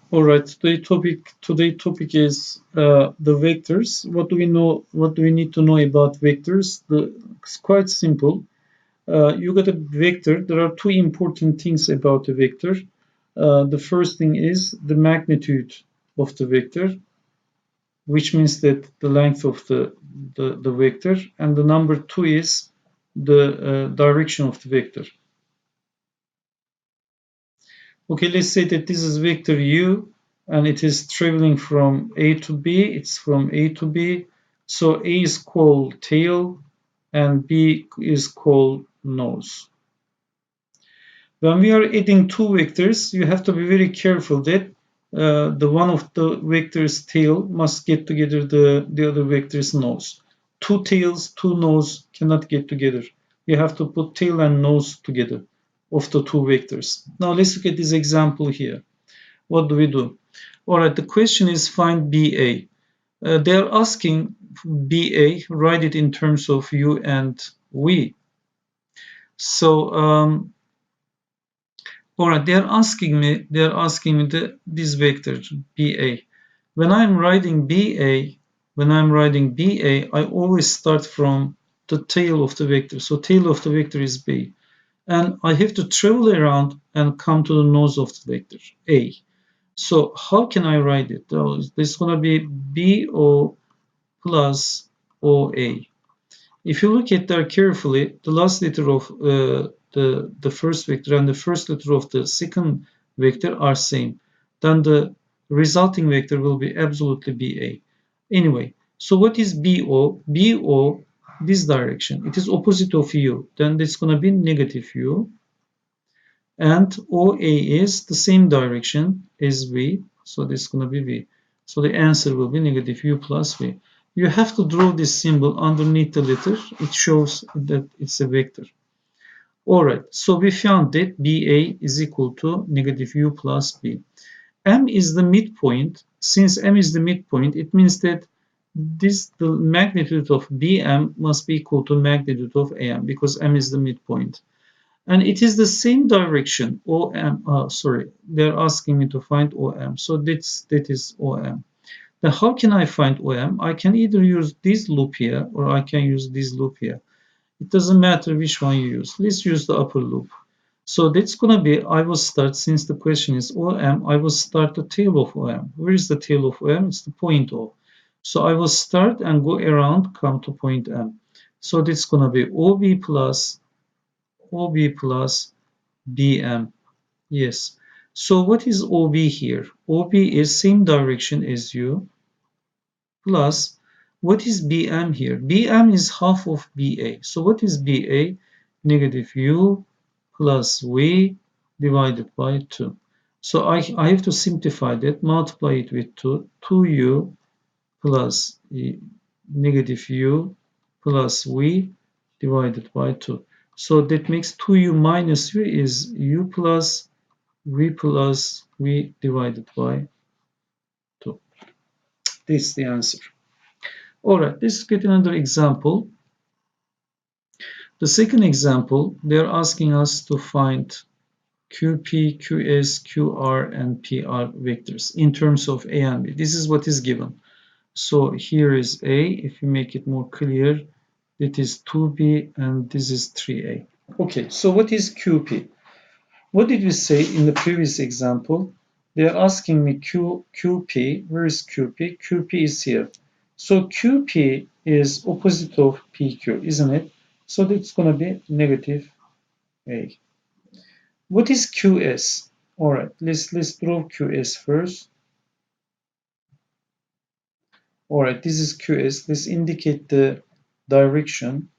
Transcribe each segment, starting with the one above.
All right. Today topic is the vectors. What do we know? What do we need to know about vectors? It's quite simple. You got a vector. There are two important things about a vector. The first thing is the magnitude of the vector, which means that the length of the vector, and the number two is the direction of the vector. Okay, let's say that this is vector u and it is traveling from A to B. It's from A to B. So A is called tail and B is called nose. When we are adding two vectors, you have to be very careful that the one of the vector's tail must get together the other vector's nose. Two tails, two nose cannot get together. You have to put tail and nose together of the two vectors. Now let's look at this example here. What do we do? All right, the question is find BA. They're asking BA, write it in terms of U and V. So all right, they're asking me this vector BA. When I'm writing BA, I always start from the tail of the vector. So tail of the vector is B. And I have to travel around and come to the nose of the vector, A. So how can I write it? Oh, this is going to be BO plus OA. If you look at that carefully, the last letter of the first vector and the first letter of the second vector are same. Then the resulting vector will be absolutely BA. Anyway, so what is BO? BO, this direction. It is opposite of U. Then it's going to be negative U. And OA is the same direction as V. So this is going to be V. So the answer will be negative U plus V. You have to draw this symbol underneath the letter. It shows that it's a vector. All right, so we found that BA is equal to negative U plus B. M is the midpoint. Since M is the midpoint, it means that the magnitude of BM must be equal to magnitude of AM because M is the midpoint. And it is the same direction, OM. Sorry, they're asking me to find OM. So that is OM. Now, how can I find OM? I can either use this loop here or I can use this loop here. It doesn't matter which one you use. Let's use the upper loop. So that's going to be, I will start, since the question is OM, I will start the tail of OM. Where is the tail of OM? It's the point O. So I will start and go around, come to point M. So that's going to be OB plus BM. Yes. So what is OB here? OB is same direction as U plus what is BM here? BM is half of BA. So what is BA? Negative U plus V divided by 2. So I have to simplify that, multiply it with 2. 2U plus negative U plus V divided by 2. So that makes 2U minus V is U plus V divided by 2. This is the answer. All right, let's get another example. The second example, they're asking us to find QP, QS, QR, and PR vectors in terms of A and B. This is what is given. So here is A. If you make it more clear, it is 2B and this is 3A. Okay, so what is QP? What did we say in the previous example? They are asking me QP. Where is QP? QP is here. So QP is opposite of PQ, isn't it? So that's going to be negative A. What is QS? All right, let's draw QS first. All right, this is QS. Let's indicate the direction.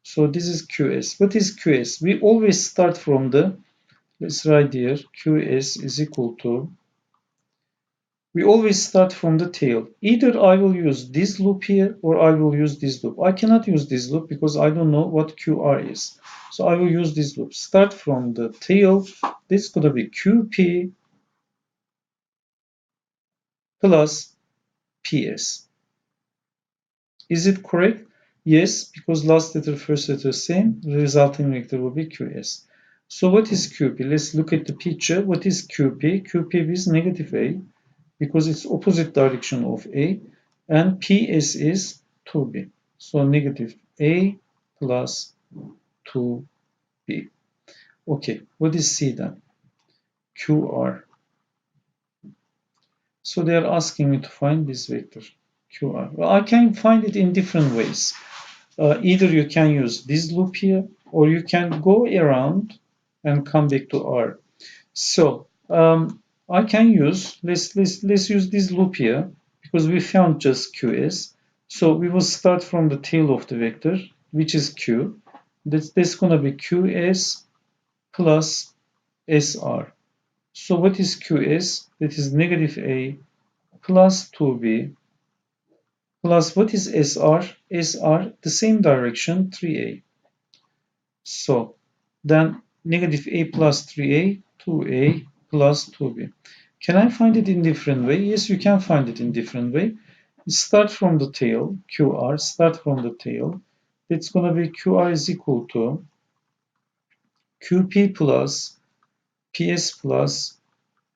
So this is QS. What is QS? We always start from the, let's write here, QS is equal to, we always start from the tail. Either I will use this loop here or I will use this loop. I cannot use this loop because I don't know what QR is. So I will use this loop. Start from the tail. This is going to be QP plus PS. Is it correct? Yes, because last letter, first letter same. The resulting vector will be QS. So what is QP? Let's look at the picture. What is QP? QP is negative A. because it's opposite direction of A, and PS is 2B. So negative A plus 2B. Okay, what is C then? QR. So they are asking me to find this vector QR. Well, I can find it in different ways. Either you can use this loop here, or you can go around and come back to R. So I can use, let's use this loop here, because we found just QS. So we will start from the tail of the vector, which is Q. That's going to be QS plus SR. So what is QS? That is negative A plus 2B plus what is SR? SR, the same direction, 3A. So then negative A plus 3A, 2A plus 2B. Can I find it in different way? Yes, you can find it in different way. Start from the tail, QR, start from the tail. It's going to be QR is equal to QP plus PS plus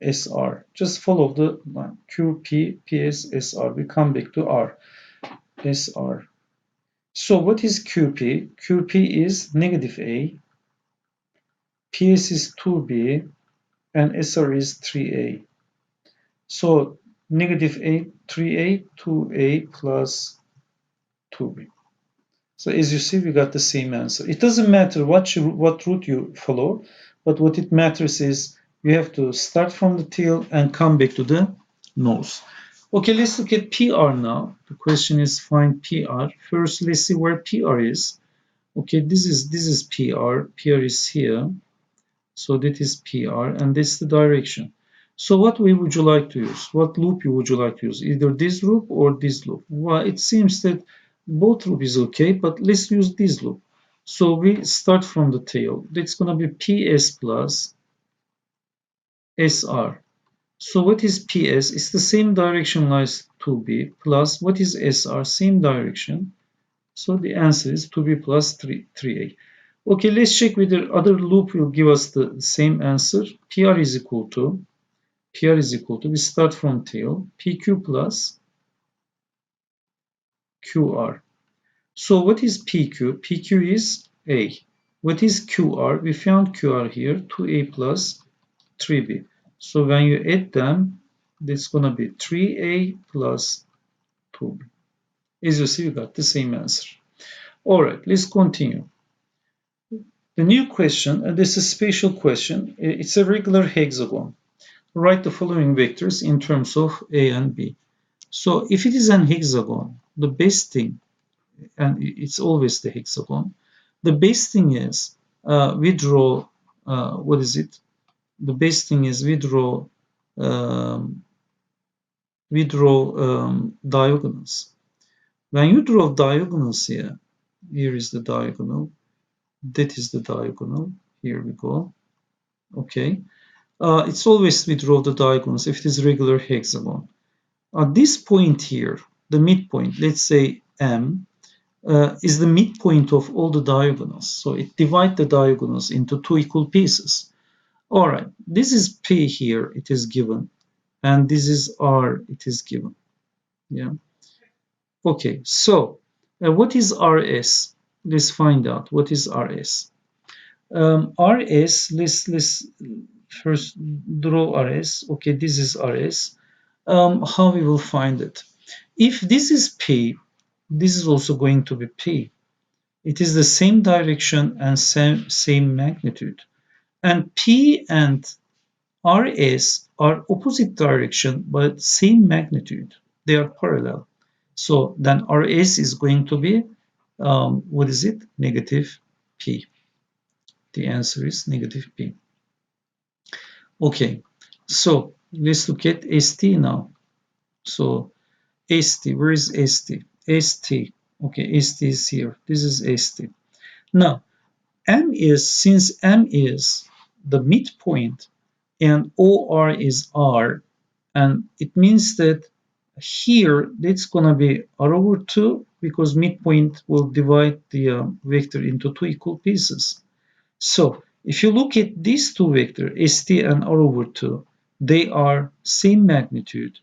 SR. Just follow the line. QP, PS, SR. We come back to R. SR. So what is QP? QP is negative A, PS is 2B, and SR is 3A. So negative A, 3A, 2A plus 2B. So as you see, we got the same answer. It doesn't matter what route you follow, but what it matters is you have to start from the tail and come back to the nose. Okay, let's look at PR now. The question is find PR. First, let's see where PR is. Okay, this is PR. PR is here. So that is PR, and that's the direction. So what way would you like to use? What loop would you like to use? Either this loop or this loop? Well, it seems that both loop is okay, but let's use this loop. So we start from the tail. That's going to be PS plus SR. So what is PS? It's the same direction as 2B plus what is SR? Same direction. So the answer is 2B plus 3A. Okay, let's check whether other loop will give us the same answer. PR is equal to, we start from tail, PQ plus QR. So what is PQ? PQ is A. What is QR? We found QR here, 2A plus 3B. So when you add them, that's going to be 3A plus 2B. As you see, we got the same answer. All right, let's continue. The new question, and this is a special question, it's a regular hexagon. Write the following vectors in terms of A and B. So if it is an hexagon, the best thing, and it's always the hexagon, the best thing is we draw, what is it? The best thing is we draw diagonals. When you draw diagonals here, here is the diagonal, that is the diagonal, here we go, okay. It's always we draw the diagonals if it is regular hexagon. At this point here, the midpoint, let's say M, is the midpoint of all the diagonals. So it divides the diagonals into two equal pieces. All right, this is P here, it is given, and this is R, it is given. Yeah. Okay, so what is RS? Let's find out what is RS. RS, let's first draw RS. Okay, this is RS. How we will find it? If this is P, this is also going to be P. It is the same direction and same magnitude. And P and RS are opposite direction but same magnitude. They are parallel. So then RS is going to be, what is it? Negative P. The answer is negative P. Okay, so let's look at ST now. So ST, where is ST? ST, okay, ST is here. This is ST. Now, M is, since M is the midpoint and OR is R, and it means that here it's going to be R over 2 because midpoint will divide the vector into two equal pieces. So if you look at these two vectors, ST and R over 2, they are same magnitude